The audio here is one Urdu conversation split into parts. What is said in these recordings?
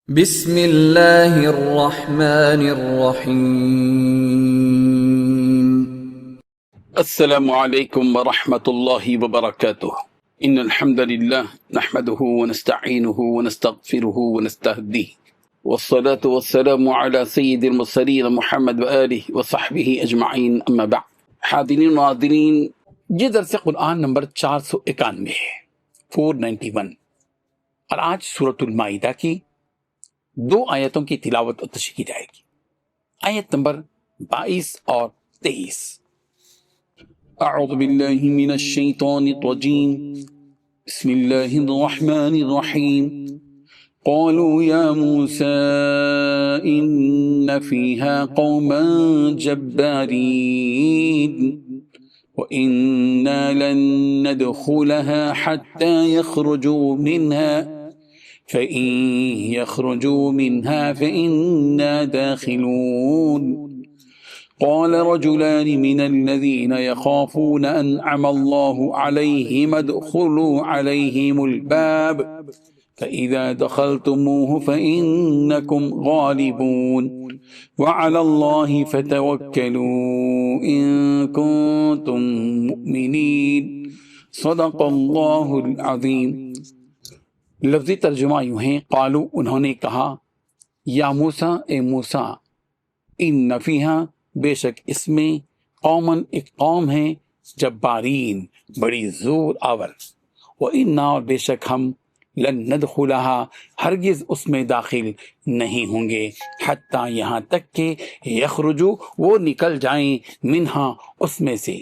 بسم اللہ الرحمن الرحیم۔ السلام علیکم ورحمۃ اللہ وبرکاتہ۔ ان الحمد للہ نحمده ونستعینه ونستغفره ونستهدیه والصلاة والسلام على سید المرسلین محمد وآلہ وصحبہ اجمعین، اما بعد۔ حاضرین و ناظرین، یہ درس قرآن نمبر 491 ہے، 491، اور آج سورۃ المائدہ کی دو آیتوں کی تلاوت و تشریح کی جائے گی، آیت نمبر 22 اور 23۔ اعوذ باللہ من الشیطان الرجیم، بسم اللہ الرحمن الرحیم۔ قالوا یا موسیٰ ان فیہا قوما جبارین وإنا لن ندخلها حتى يخرجوا منها فإن يخرجوا منها فإنا داخلون۔ قال رجلان من الذين يخافون أنعم الله عليهم ادخلوا عليهم الباب فإذا دخلتموه فإنكم غالبون وعلى الله فتوكلوا إن كنتم مؤمنين۔ صدق اللہ العظیم۔ لفظی ترجمہ یوں ہے، قالو انہوں نے کہا، یا موسیٰ اے موسیٰ، ان فیہا بے شک اس میں قومن ایک قوم ہے، جبارین بڑی زور آور، وَإِنَّا اور بے شک ہم لن ندخلها ہرگز اس میں داخل نہیں ہوں گے، حتیٰ یہاں تک کہ یخرجو وہ نکل جائیں، منہا اس میں سے،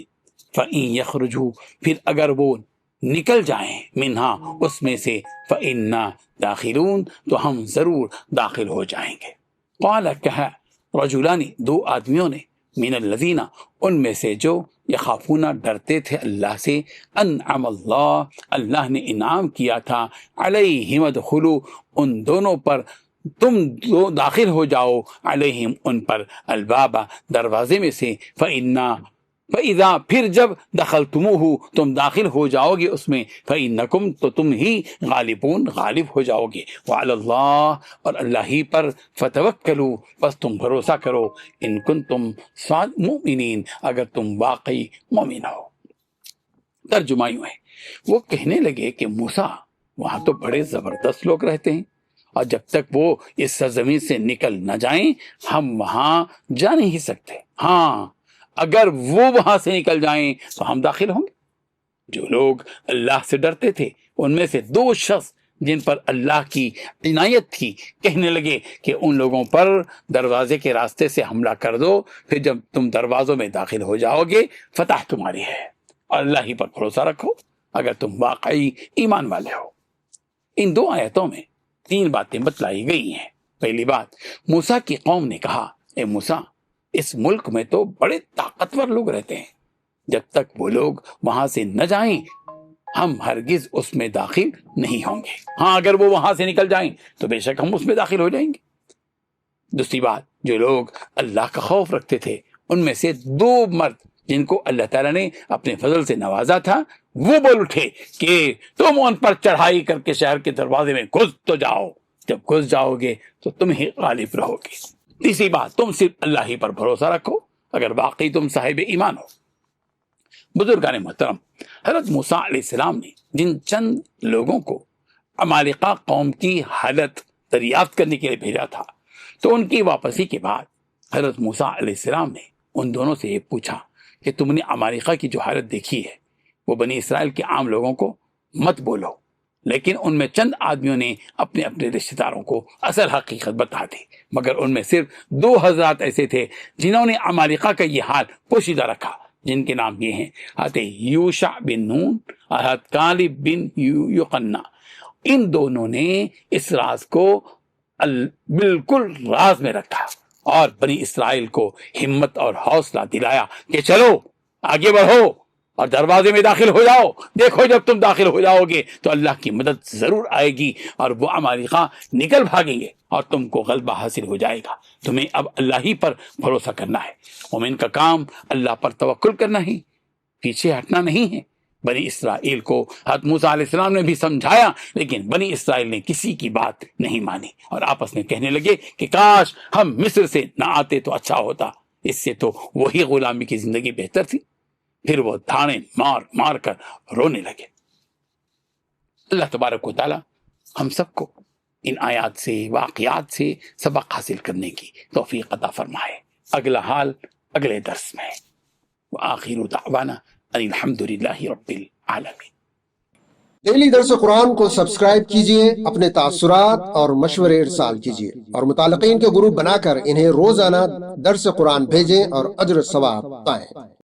فَإِن یخرجو پھر اگر وہ نکل جائیں، منہا اس میں سے، فَإِنَّا داخلون تو ہم ضرور داخل ہو جائیں گے۔ قال کہا، رجلانی دو آدمیوں نے، من الذین ان میں سے جو یخافون ڈرتے تھے اللہ سے، انعم اللہ اللہ نے انعام کیا تھا، علیہم ادخلوا ان دونوں پر تم دو داخل ہو جاؤ، علیہم ان پر، الباب دروازے میں سے، فإنا فإذا پھر جب دخلتموہ تم داخل ہو جاؤ گے اس میں، فإنکم تو تم ہی غالبون غالب ہو جاؤ گے، وعلی اللہ اور اللہ ہی پر، فتوکلوا بس تم بھروسہ کرو، ان کنتم مؤمنین اگر تم واقعی مومن ہو۔ ترجمہ یوں ہے، وہ کہنے لگے کہ موسیٰ وہاں تو بڑے زبردست لوگ رہتے ہیں، اور جب تک وہ اس سرزمین سے نکل نہ جائیں ہم وہاں جا نہیں سکتے، ہاں اگر وہ وہاں سے نکل جائیں تو ہم داخل ہوں گے۔ جو لوگ اللہ سے ڈرتے تھے ان میں سے دو شخص جن پر اللہ کی عنایت تھی، کہنے لگے کہ ان لوگوں پر دروازے کے راستے سے حملہ کر دو، پھر جب تم دروازوں میں داخل ہو جاؤ گے فتح تمہاری ہے، اور اللہ ہی پر بھروسہ رکھو اگر تم واقعی ایمان والے ہو۔ ان دو آیتوں میں تین باتیں بتلائی گئی ہیں۔ پہلی بات، موسیٰ کی قوم نے کہا، اے موسیٰ اس ملک میں تو بڑے طاقتور لوگ رہتے ہیں، جب تک وہ لوگ وہاں سے نہ جائیں ہم ہرگز اس میں داخل نہیں ہوں گے، ہاں اگر وہ وہاں سے نکل جائیں تو بے شک ہم اس میں داخل ہو جائیں گے۔ دوسری بات، جو لوگ اللہ کا خوف رکھتے تھے ان میں سے دو مرد جن کو اللہ تعالیٰ نے اپنے فضل سے نوازا تھا، وہ بول اٹھے کہ تم ان پر چڑھائی کر کے شہر کے دروازے میں گھس تو جاؤ، جب گھس جاؤ گے تو تم ہی غالب رہو گے۔ تیسری بات، تم صرف اللہ ہی پر بھروسہ رکھو اگر واقعی تم صاحب ایمان ہو۔ بزرگان محترم، حضرت موسیٰ علیہ السلام نے جن چند لوگوں کو عمالقہ قوم کی حالت دریافت کرنے کے لیے بھیجا تھا، تو ان کی واپسی کے بعد حضرت موسیٰ علیہ السلام نے ان دونوں سے یہ پوچھا کہ تم نے عمالقہ کی جو حالت دیکھی ہے وہ بنی اسرائیل کے عام لوگوں کو مت بولو، لیکن ان میں چند آدمیوں نے اپنے اپنے رشتہ داروں کو اصل حقیقت بتا دی، مگر ان میں صرف دو حضرات ایسے تھے جنہوں نے عمالقہ کا یہ حال پوشیدہ رکھا، جن کے نام یہ ہیں حضرت یوشع بن نون اور حضرت کالب بن یقنہ۔ ان دونوں نے اس راز کو بالکل راز میں رکھا اور بنی اسرائیل کو ہمت اور حوصلہ دلایا کہ چلو آگے بڑھو اور دروازے میں داخل ہو جاؤ، دیکھو جب تم داخل ہو جاؤ گے تو اللہ کی مدد ضرور آئے گی اور وہ عمالقہ نکل بھاگیں گے اور تم کو غلبہ حاصل ہو جائے گا۔ تمہیں اب اللہ ہی پر بھروسہ کرنا ہے، مومن کا کام اللہ پر توکل کرنا ہی، پیچھے ہٹنا نہیں ہے۔ بنی اسرائیل کو حضرت موسیٰ علیہ السلام نے بھی سمجھایا، لیکن بنی اسرائیل نے کسی کی بات نہیں مانی اور آپس میں کہنے لگے کہ کاش ہم مصر سے نہ آتے تو اچھا ہوتا، اس سے تو وہی غلامی کی زندگی بہتر تھی۔ پھر وہ دھاڑیں مار مار کر رونے لگے۔ اللہ تبارک و تعالی ہم سب کو ان آیات سے، واقعات سے سبق حاصل کرنے کی توفیق عطا فرمائے۔ اگلا حال اگلے درس میں۔ وآخر دعوانا ان الحمد للہ رب العالمین۔ ڈیلی درس قرآن کو سبسکرائب کیجئے، اپنے تاثرات اور مشورے ارسال کیجئے اور متعلقین کے گروپ بنا کر انہیں روزانہ درس قرآن بھیجیں اور اجر ثواب پائیں۔